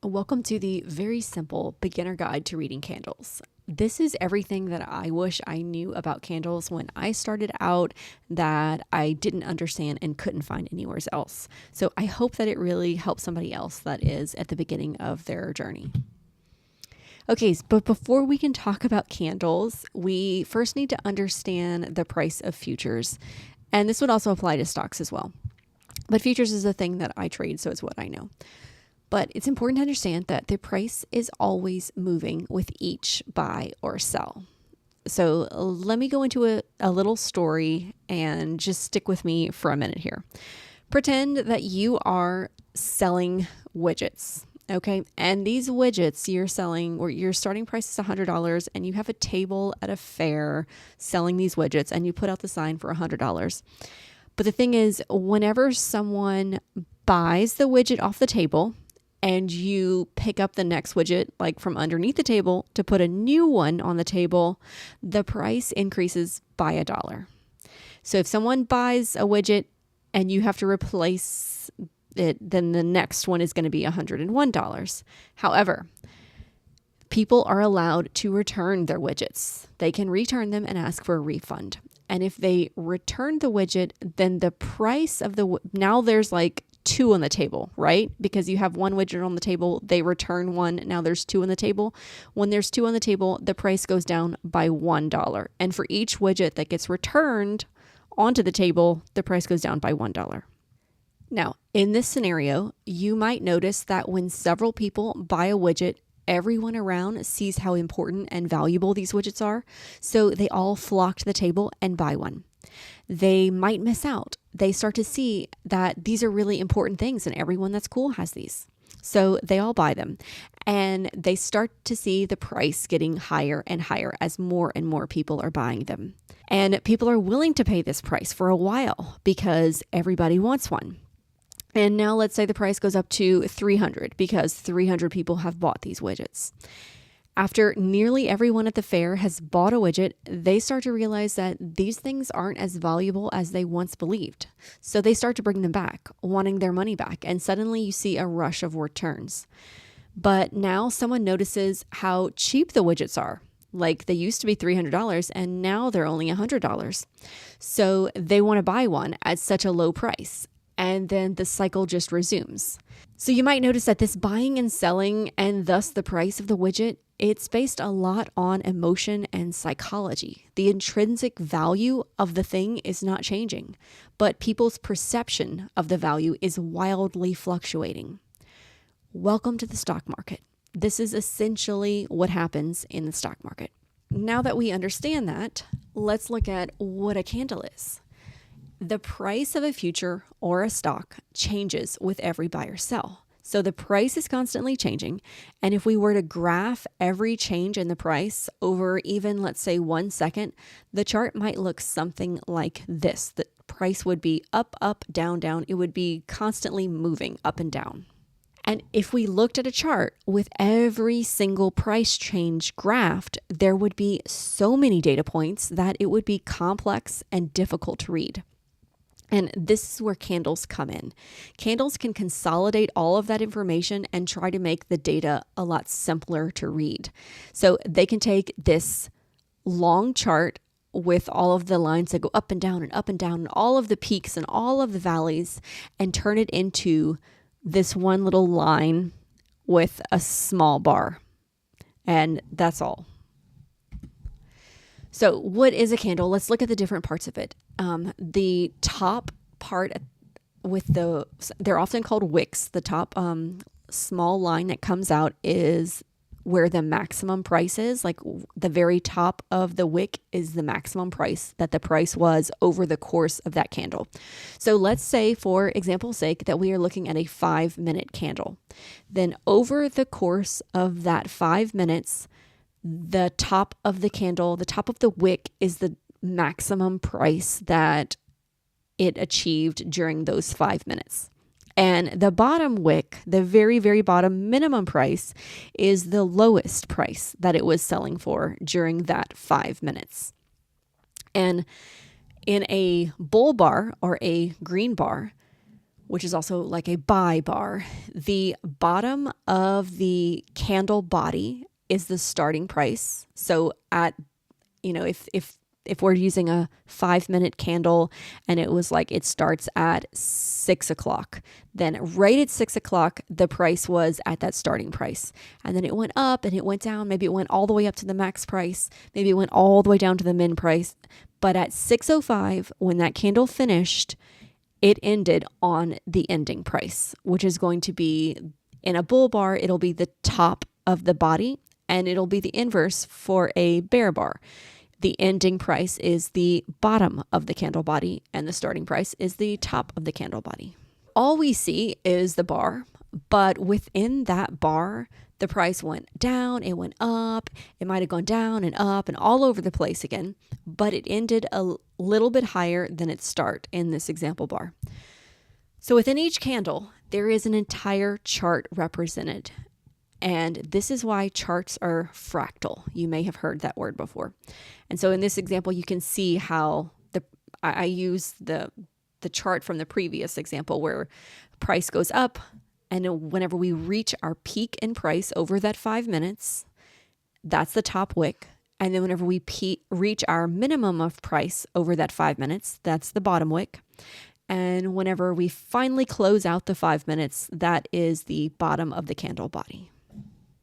Welcome to the very simple beginner guide to reading candles. This is everything that I wish I knew about candles when I started out that I didn't understand and couldn't find anywhere else. So I hope that it really helps somebody else that is at the beginning of their journey. Okay, but before we can talk about candles, we first need to understand the price of futures. And this would also apply to stocks as well. But futures is the thing that I trade, so it's what I know. But it's important to understand that the price is always moving with each buy or sell. So let me go into a little story and just stick with me for a minute here. Pretend that you are selling widgets, okay? And these widgets you're selling, or your starting price is $100, and you have a table at a fair selling these widgets, and you put out the sign for $100. But the thing is, whenever someone buys the widget off the table, and you pick up the next widget like from underneath the table to put a new one on the table, the price increases by $1. So if someone buys a widget and you have to replace it, then the next one is going to be $101. However, people are allowed to return their widgets. They can return them and ask for a refund. And if they return the widget, then the price of now there's like two on the table, right? Because you have one widget on the table, they return one, now there's two on the table. When there's two on the table, the price goes down by $1. And for each widget that gets returned onto the table, the price goes down by $1. Now, in this scenario, you might notice that when several people buy a widget, everyone around sees how important and valuable these widgets are, so they all flock to the table and buy one. They might miss out. They start to see that these are really important things and everyone that's cool has these. So they all buy them, and they start to see the price getting higher and higher as more and more people are buying them. And people are willing to pay this price for a while because everybody wants one. And now let's say the price goes up to $300 because 300 people have bought these widgets. After nearly everyone at the fair has bought a widget, they start to realize that these things aren't as valuable as they once believed. So they start to bring them back, wanting their money back, and suddenly you see a rush of returns. But now someone notices how cheap the widgets are. Like they used to be $300 and now they're only $100. So they want to buy one at such a low price. And then the cycle just resumes. So you might notice that this buying and selling, and thus the price of the widget, it's based a lot on emotion and psychology. The intrinsic value of the thing is not changing, but people's perception of the value is wildly fluctuating. Welcome to the stock market. This is essentially what happens in the stock market. Now that we understand that, let's look at what a candle is. The price of a future or a stock changes with every buy or sell. So the price is constantly changing. And if we were to graph every change in the price over even, let's say, 1 second, the chart might look something like this. The price would be up, up, down, down. It would be constantly moving up and down. And if we looked at a chart with every single price change graphed, there would be so many data points that it would be complex and difficult to read. And this is where candles come in. Candles can consolidate all of that information and try to make the data a lot simpler to read. So they can take this long chart with all of the lines that go up and down and up and down and all of the peaks and all of the valleys and turn it into this one little line with a small bar. And that's all. So what is a candle? Let's look at the different parts of it. The top part they're often called wicks. The top small line that comes out is where the maximum price is. Like the very top of the wick is the maximum price that the price was over the course of that candle. So let's say, for example's sake, that we are looking at a 5-minute candle. Then over the course of that 5 minutes, the top of the candle, the top of the wick is the maximum price that it achieved during those 5 minutes. And the bottom wick, the very, very bottom minimum price, is the lowest price that it was selling for during that 5 minutes. And in a bull bar or a green bar, which is also like a buy bar. The bottom of the candle body is the starting price. So at, if we're using a 5-minute candle and it was like it starts at 6 o'clock, then right at 6 o'clock, the price was at that starting price. And then it went up and it went down. Maybe it went all the way up to the max price. Maybe it went all the way down to the min price. But at 6:05, when that candle finished, it ended on the ending price, which is going to be in a bull bar, it'll be the top of the body, and it'll be the inverse for a bear bar. The ending price is the bottom of the candle body, and the starting price is the top of the candle body. All we see is the bar, but within that bar, the price went down, it went up, it might have gone down and up and all over the place again, but it ended a little bit higher than its start in this example bar. So within each candle, there is an entire chart represented. And this is why charts are fractal. You may have heard that word before. And so in this example, you can see how I use the chart from the previous example where price goes up. And whenever we reach our peak in price over that 5 minutes, that's the top wick. And then whenever we reach our minimum of price over that 5 minutes, that's the bottom wick. And whenever we finally close out the 5 minutes, that is the bottom of the candle body.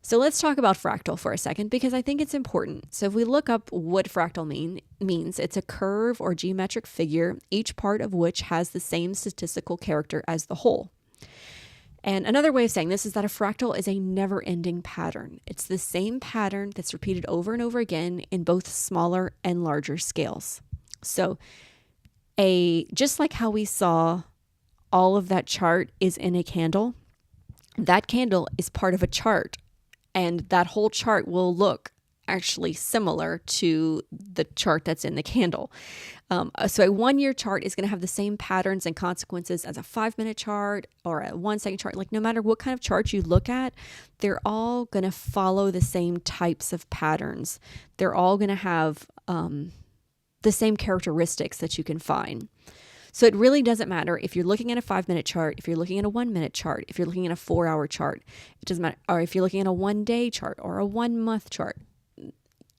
So let's talk about fractal for a second because I think it's important. So if we look up what fractal means, it's a curve or geometric figure, each part of which has the same statistical character as the whole. And another way of saying this is that a fractal is a never-ending pattern. It's the same pattern that's repeated over and over again in both smaller and larger scales. So just like how we saw all of that chart is in a candle, that candle is part of a chart. And that whole chart will look actually similar to the chart that's in the candle. So a 1-year chart is going to have the same patterns and consequences as a 5-minute chart or a 1-second chart. Like no matter what kind of chart you look at, they're all going to follow the same types of patterns. They're all going to have the same characteristics that you can find. So it really doesn't matter if you're looking at a 5-minute chart, if you're looking at a 1-minute chart, if you're looking at a 4-hour chart, it doesn't matter, or if you're looking at a 1-day chart or a 1-month chart.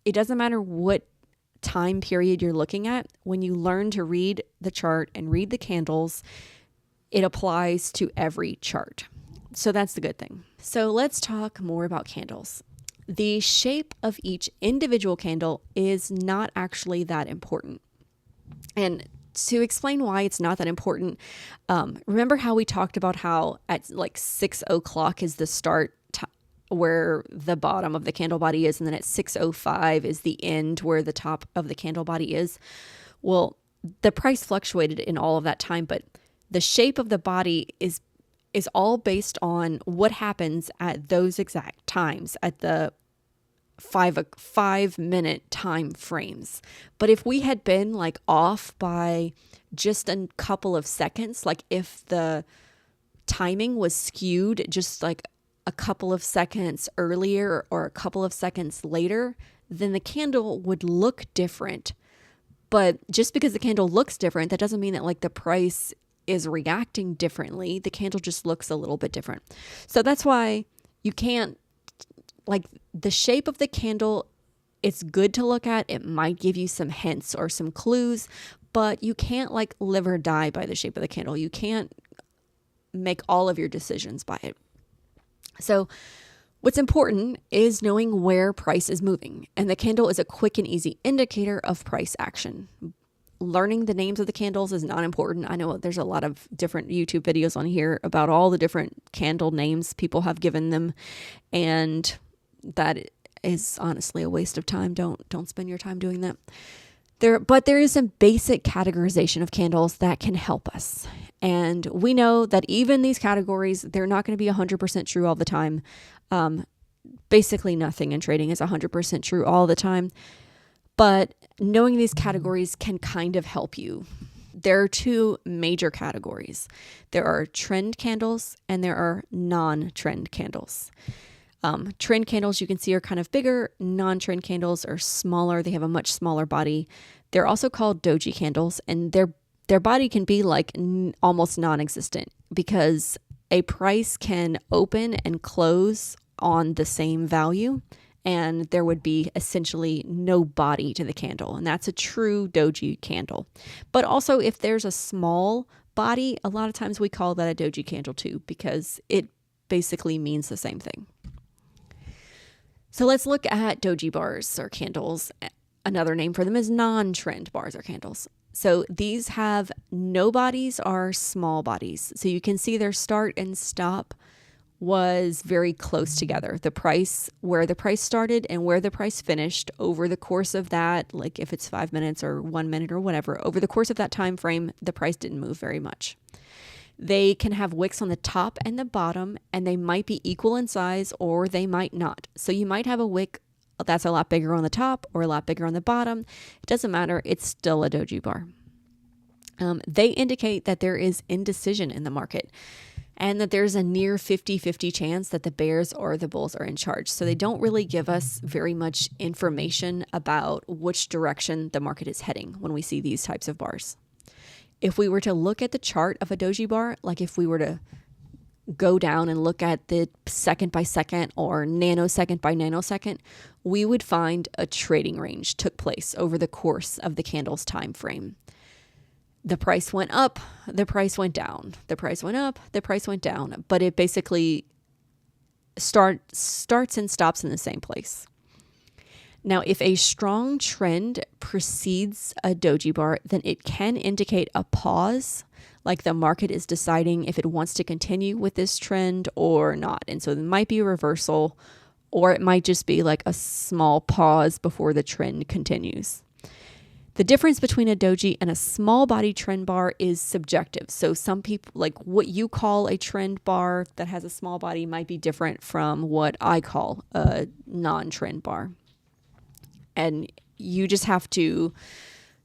It doesn't matter what time period you're looking at. When you learn to read the chart and read the candles, it applies to every chart. So that's the good thing. So let's talk more about candles. The shape of each individual candle is not actually that important. And to explain why it's not that important, remember how we talked about how at like 6 o'clock is the start where the bottom of the candle body is, and then at 6:05 is the end where the top of the candle body is? Well, the price fluctuated in all of that time, but the shape of the body is all based on what happens at those exact times at the 5-minute time frames. But if we had been like off by just a couple of seconds, like if the timing was skewed just like a couple of seconds earlier or a couple of seconds later, then the candle would look different. But just because the candle looks different, that doesn't mean that like the price is reacting differently. The candle just looks a little bit different. So that's why you can't, like, the shape of the candle, it's good to look at. It might give you some hints or some clues, but you can't like live or die by the shape of the candle. You can't make all of your decisions by it. So what's important is knowing where price is moving, and the candle is a quick and easy indicator of price action. Learning the names of the candles is not important. I know there's a lot of different YouTube videos on here about all the different candle names people have given them, and that is honestly a waste of time. Don't spend your time doing that. But there is some basic categorization of candles that can help us. And we know that even these categories, they're not going to be 100% true all the time. Basically nothing in trading is 100% true all the time. But knowing these categories can kind of help you. There are two major categories. There are trend candles and there are non-trend candles. Trend candles you can see are kind of bigger. Non-trend candles are smaller. They have a much smaller body. They're also called doji candles, and they're their body can be like almost non-existent, because a price can open and close on the same value, and there would be essentially no body to the candle. And that's a true doji candle. But also, if there's a small body, a lot of times we call that a doji candle too, because it basically means the same thing. So let's look at doji bars or candles. Another name for them is non-trend bars or candles. So these have no bodies or small bodies. So you can see their start and stop was very close together. The price, where the price started and where the price finished over the course of that, like if it's 5 minutes or 1 minute or whatever, over the course of that time frame, the price didn't move very much. They can have wicks on the top and the bottom, and they might be equal in size or they might not. So you might have a wick that's a lot bigger on the top or a lot bigger on the bottom. It doesn't matter. It's still a doji bar. They indicate that there is indecision in the market and that there's a near 50-50 chance that the bears or the bulls are in charge. So they don't really give us very much information about which direction the market is heading when we see these types of bars. If we were to look at the chart of a doji bar, like if we were to go down and look at the second by second or nanosecond by nanosecond, we would find a trading range took place over the course of the candle's time frame. The price went up, the price went down, the price went up, the price went down, but it basically starts and stops in the same place. Now, if a strong trend precedes a doji bar, then it can indicate a pause, like the market is deciding if it wants to continue with this trend or not. And so it might be a reversal, or it might just be like a small pause before the trend continues. The difference between a doji and a small body trend bar is subjective. So some people, like what you call a trend bar that has a small body, might be different from what I call a non-trend bar. And you just have to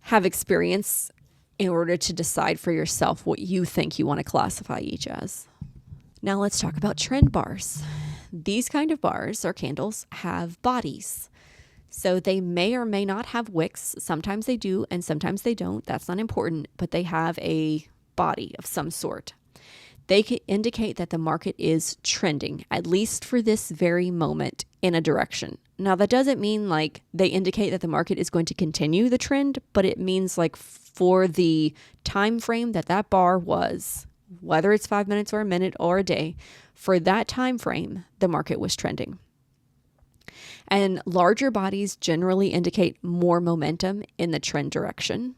have experience in order to decide for yourself what you think you want to classify each as. Now let's talk about trend bars. These kind of bars or candles have bodies. So they may or may not have wicks. Sometimes they do and sometimes they don't. That's not important, but they have a body of some sort. They can indicate that the market is trending, at least for this very moment, in a direction. Now, that doesn't mean like they indicate that the market is going to continue the trend, but it means like for the time frame that that bar was, whether it's 5 minutes or a minute or a day, for that time frame, the market was trending. And larger bodies generally indicate more momentum in the trend direction.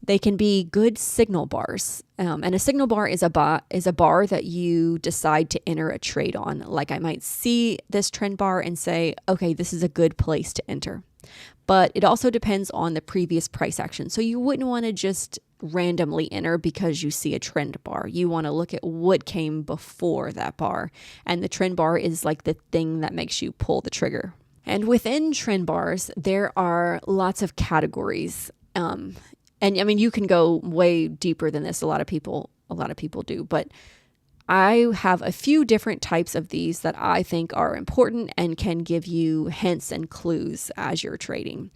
They can be good signal bars. And a signal bar is a bar that you decide to enter a trade on. Like I might see this trend bar and say, okay, this is a good place to enter. But it also depends on the previous price action. So you wouldn't want to just randomly enter because you see a trend bar. You want to look at what came before that bar. And the trend bar is like the thing that makes you pull the trigger. And within trend bars, there are lots of categories. And I mean, you can go way deeper than this. A lot of people do, but I have a few different types of these that I think are important and can give you hints and clues as you're trading.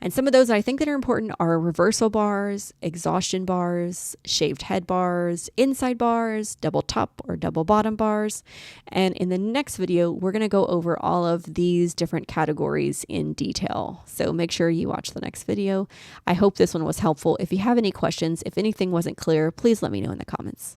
And some of those I think that are important are reversal bars, exhaustion bars, shaved head bars, inside bars, double top or double bottom bars. And in the next video, we're going to go over all of these different categories in detail. So make sure you watch the next video. I hope this one was helpful. If you have any questions, if anything wasn't clear, please let me know in the comments.